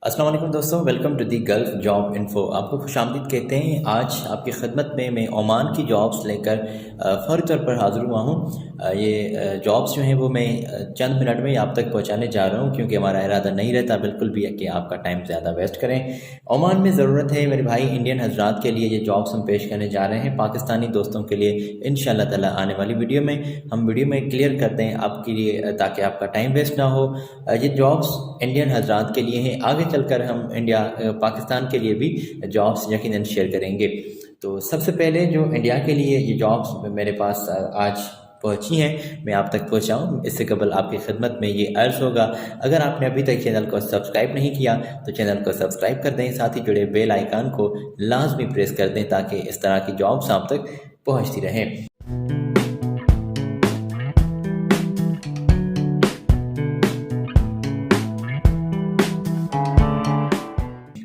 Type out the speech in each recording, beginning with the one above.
السلام علیکم دوستوں، welcome to the gulf job info. آپ کو خوش آمدید کہتے ہیں۔ آج آپ کی خدمت میں عمان کی جابس لے کر فوری طور پر حاضر ہوا ہوں۔ یہ جابس جو ہیں وہ میں چند منٹ میں آپ تک پہنچانے جا رہا ہوں، کیونکہ ہمارا ارادہ نہیں رہتا بالکل بھی ہے کہ آپ کا ٹائم زیادہ ویسٹ کریں۔ عمان میں ضرورت ہے میرے بھائی انڈین حضرات کے لیے، یہ جابس ہم پیش کرنے جا رہے ہیں پاکستانی دوستوں کے لیے انشاءاللہ تعالی۔ آنے والی ویڈیو میں ہم ویڈیو میں کلیئر کرتے ہیں آپ کے لیے، تاکہ آپ کا ٹائم ویسٹ نہ ہو۔ یہ جابس انڈین حضرات کے لیے ہیں، آگے چل کر ہم پاکستان کے لیے بھی جابس یقیناً شیئر کریں گے۔ تو سب سے پہلے جو انڈیا کے لیے یہ جابس میرے پاس آج پہنچی ہیں، میں آپ تک پہنچاؤں اس سے قبل آپ کی خدمت میں یہ عرض ہوگا، اگر آپ نے ابھی تک چینل کو سبسکرائب نہیں کیا تو چینل کو سبسکرائب کر دیں، ساتھ ہی جڑے بیل آئیکن کو لازمی پریس کر دیں تاکہ اس طرح کی جابس آپ تک پہنچتی رہیں۔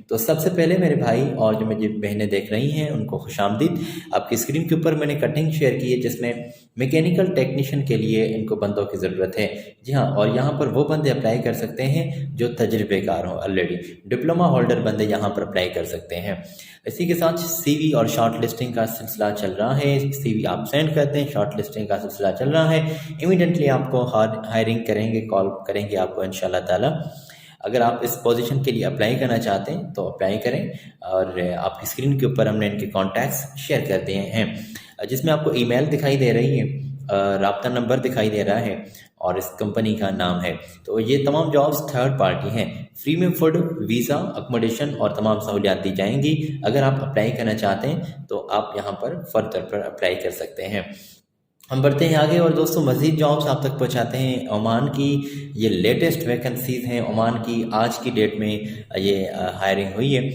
تو سب سے پہلے میرے بھائی اور جو مجھے بہنیں دیکھ رہی ہیں ان کو خوش آمدید۔ آپ کی اسکرین کے اوپر میں نے کٹنگ شیئر کی ہے جس میں میکینیکل ٹیکنیشین کے لیے ان کو بندوں کی ضرورت ہے۔ جی ہاں، اور یہاں پر وہ بندے اپلائی کر سکتے ہیں جو تجربے کار ہوں، آلریڈی ڈپلومہ ہولڈر بندے یہاں پر اپلائی کر سکتے ہیں۔ اسی کے ساتھ سی وی اور شارٹ لسٹنگ کا سلسلہ چل رہا ہے۔ سی وی آپ سینڈ کرتے ہیں، شارٹ لسٹنگ کا سلسلہ چل رہا ہے، امیڈیٹلی آپ کو ہائرنگ کریں گے، کال کریں گے آپ کو انشاءاللہ تعالی۔ اگر آپ اس پوزیشن کے لیے اپلائی کرنا چاہتے ہیں تو اپلائی کریں، اور آپ کی اسکرین کے اوپر ہم نے ان کے کانٹیکٹس شیئر کر دیے ہیں، جس میں آپ کو ای میل دکھائی دے رہی ہے، رابطہ نمبر دکھائی دے رہا ہے، اور اس کمپنی کا نام ہے۔ تو یہ تمام جابس تھرڈ پارٹی ہیں، فری میں فوڈ، ویزا، اکوموڈیشن اور تمام سہولیات دی جائیں گی۔ اگر آپ اپلائی کرنا چاہتے ہیں تو آپ یہاں پر فردر پر اپلائی کر سکتے ہیں۔ ہم بڑھتے ہیں آگے اور دوستوں مزید جابس آپ تک پہنچاتے ہیں۔ عمان کی یہ لیٹسٹ ویکنسیز ہیں، عمان کی آج کی ڈیٹ میں یہ ہائرنگ ہوئی ہے،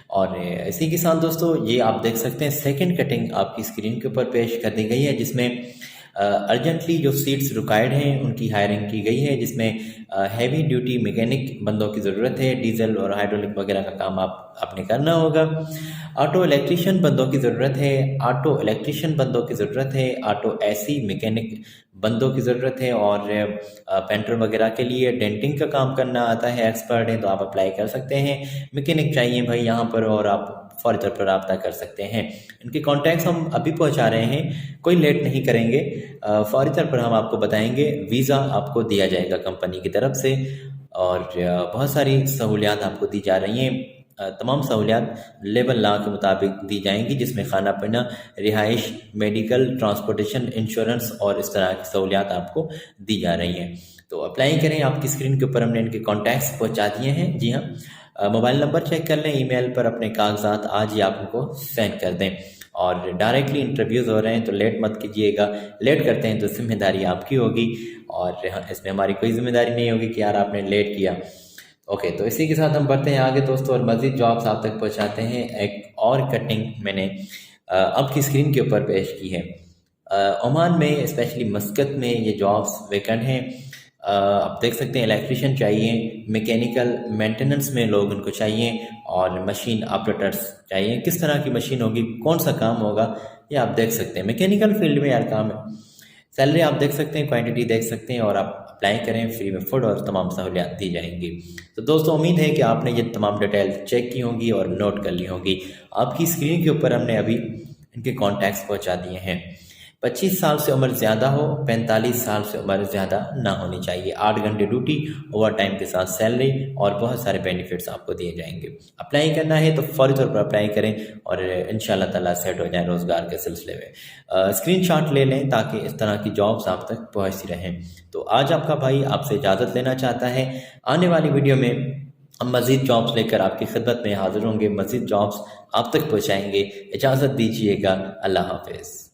اور اسی کے ساتھ دوستوں یہ آپ دیکھ سکتے ہیں سیکنڈ کٹنگ آپ کی اسکرین کے اوپر پیش کر دی گئی ہے، جس میں ارجنٹلی جو سیٹس ریکوائرڈ ہیں ان کی ہائرنگ کی گئی ہے، جس میں ہیوی ڈیوٹی میکینک بندوں کی ضرورت ہے، ڈیزل اور ہائیڈرولک وغیرہ کا کام آپ نے کرنا ہوگا۔ آٹو الیکٹریشین بندوں کی ضرورت ہے، آٹو الیکٹریشین بندوں کی ضرورت ہے، آٹو اے سی میکینک بندوں کی ضرورت ہے، اور پینٹر وغیرہ کے لیے ڈینٹنگ کا کام کرنا آتا ہے، ایکسپرٹ ہیں تو آپ اپلائی کر سکتے ہیں۔ میکینک چاہیے بھائی یہاں پر، اور آپ فوری طور پر رابطہ کر سکتے ہیں۔ ان کے کانٹیکٹس ہم ابھی پہنچا رہے ہیں، کوئی لیٹ نہیں کریں گے، فوری طور پر ہم آپ کو بتائیں گے۔ ویزا آپ کو دیا جائے گا کمپنی کی طرف سے، اور بہت ساری سہولیات آپ کو دی جا رہی ہیں۔ تمام سہولیات لیبل لا کے مطابق دی جائیں گی، جس میں کھانا پینا، رہائش، میڈیکل، ٹرانسپورٹیشن، انشورنس اور اس طرح کی سہولیات آپ کو دی جا رہی ہیں۔ تو اپلائی کریں، آپ کی اسکرین کے اوپر ہم نے ان کے کانٹیکٹس پہنچا دیے ہیں۔ جی ہاں، موبائل نمبر چیک کر لیں، ای میل پر اپنے کاغذات آج ہی آپ ان کو سینڈ کر دیں، اور ڈائریکٹلی انٹرویوز ہو رہے ہیں تو لیٹ مت کیجیے گا۔ لیٹ کرتے ہیں تو ذمہ داری آپ کی ہوگی، اور اس میں ہماری کوئی ذمہ داری نہیں ہوگی کہ یار آپ نے لیٹ کیا۔ اوکے، تو اسی کے ساتھ ہم بڑھتے ہیں آگے دوستوں، اور مزید جابس آپ تک پہنچاتے ہیں۔ ایک اور کٹنگ میں نے اب کی اسکرین کے اوپر پیش کی ہے۔ عمان میں اسپیشلی مسقط میں یہ جابس ویکنٹ ہیں۔ آپ دیکھ سکتے ہیں الیکٹریشین چاہیے، میکینیکل مینٹیننس میں لوگ ان کو چاہیے، اور مشین آپریٹرس چاہیے۔ کس طرح کی مشین ہوگی، کون سا کام ہوگا، یہ آپ دیکھ سکتے ہیں۔ میکینیکل فیلڈ میں یار کام ہے، سیلری آپ دیکھ سکتے ہیں، کوانٹٹی دیکھ سکتے ہیں، اور آپ اپلائی کریں، فری میں فوڈ اور تمام سہولیات دی جائیں گی۔ تو دوستوں امید ہے کہ آپ نے یہ تمام ڈیٹیل چیک کی ہوں گی اور نوٹ کر لی ہوں گی۔ آپ کی اسکرین کے اوپر ہم نے ابھی ان کے کانٹیکٹس پہنچا دیے ہیں۔ 25 سال سے عمر زیادہ ہو، 45 سال سے عمر زیادہ نہ ہونی چاہیے، 8 گھنٹے ڈیوٹی، اوور ٹائم کے ساتھ سیلری، اور بہت سارے بینیفٹس آپ کو دیے جائیں گے۔ اپلائی کرنا ہے تو فوری طور پر اپلائی کریں، اور انشاءاللہ تعالیٰ سیٹ ہو جائیں روزگار کے سلسلے میں۔ اسکرین شاٹ لے لیں تاکہ اس طرح کی جابس آپ تک پہنچتی رہیں۔ تو آج آپ کا بھائی آپ سے اجازت لینا چاہتا ہے، آنے والی ویڈیو میں ہم مزید جابس لے کر آپ کی خدمت میں حاضر ہوں گے، مزید جابس آپ تک پہنچائیں گے۔ اجازت دیجیے گا، اللہ حافظ۔